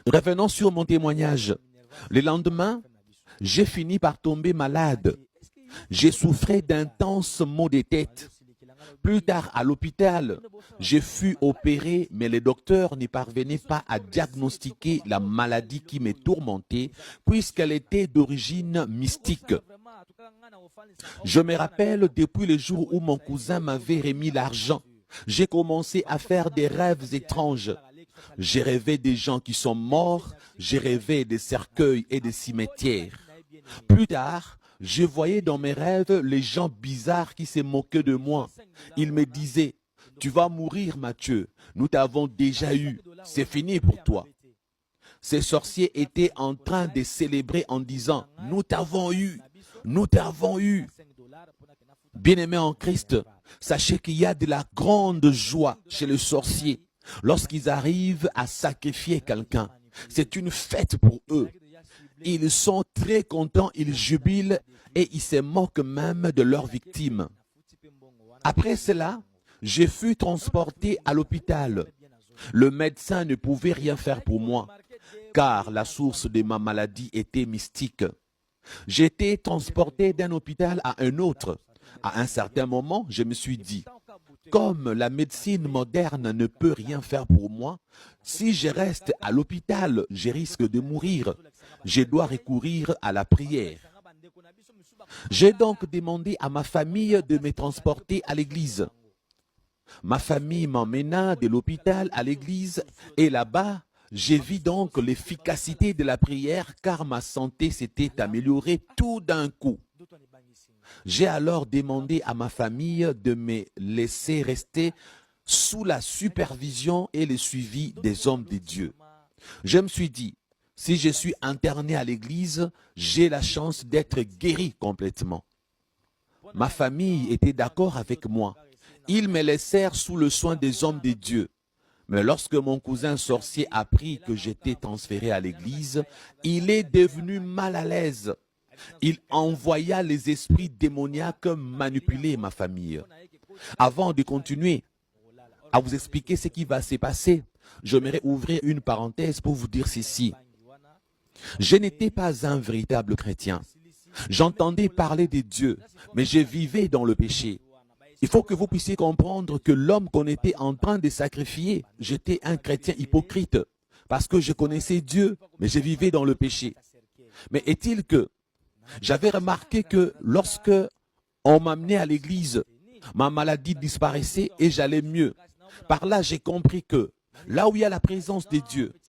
Revenons sur mon témoignage. Le lendemain, j'ai fini par tomber malade. J'ai souffert d'intenses maux de tête. Plus tard, à l'hôpital, j'ai fui opéré, mais les docteurs n'y parvenaient pas à diagnostiquer la maladie qui me tourmentait, puisqu'elle était d'origine mystique. Je me rappelle depuis le jour où mon cousin m'avait remis l'argent, j'ai commencé à faire des rêves étranges. J'ai rêvé des gens qui sont morts, j'ai rêvé des cercueils et des cimetières. Plus tard, je voyais dans mes rêves les gens bizarres qui se moquaient de moi. Ils me disaient, « Tu vas mourir, Mathieu, nous t'avons déjà eu, c'est fini pour toi. » Ces sorciers étaient en train de célébrer en disant, « Nous t'avons eu, nous t'avons eu. » Bien-aimés en Christ, sachez qu'il y a de la grande joie chez les sorciers lorsqu'ils arrivent à sacrifier quelqu'un. C'est une fête pour eux. Ils sont très contents, ils jubilent et ils se moquent même de leurs victimes. Après cela, je fus transporté à l'hôpital. Le médecin ne pouvait rien faire pour moi, car la source de ma maladie était mystique. J'étais transporté d'un hôpital à un autre. À un certain moment, je me suis dit, comme la médecine moderne ne peut rien faire pour moi, si je reste à l'hôpital, je risque de mourir. Je dois recourir à la prière. J'ai donc demandé à ma famille de me transporter à l'église. Ma famille m'emmena de l'hôpital à l'église et là-bas, j'ai vu donc l'efficacité de la prière car ma santé s'était améliorée tout d'un coup. J'ai alors demandé à ma famille de me laisser rester sous la supervision et le suivi des hommes de Dieu. Je me suis dit, si je suis interné à l'église, j'ai la chance d'être guéri complètement. Ma famille était d'accord avec moi. Ils me laissèrent sous le soin des hommes de Dieu. Mais lorsque mon cousin sorcier apprit que j'étais transféré à l'église, il est devenu mal à l'aise. Il envoya les esprits démoniaques manipuler ma famille. Avant de continuer à vous expliquer ce qui va se passer, j'aimerais ouvrir une parenthèse pour vous dire ceci. Je n'étais pas un véritable chrétien. J'entendais parler de Dieu, mais je vivais dans le péché. Il faut que vous puissiez comprendre que l'homme qu'on était en train de sacrifier, j'étais un chrétien hypocrite, parce que je connaissais Dieu, mais je vivais dans le péché. Mais est-il que j'avais remarqué que lorsque on m'amenait à l'église, ma maladie disparaissait et j'allais mieux. Par là, j'ai compris que là où il y a la présence de Dieu,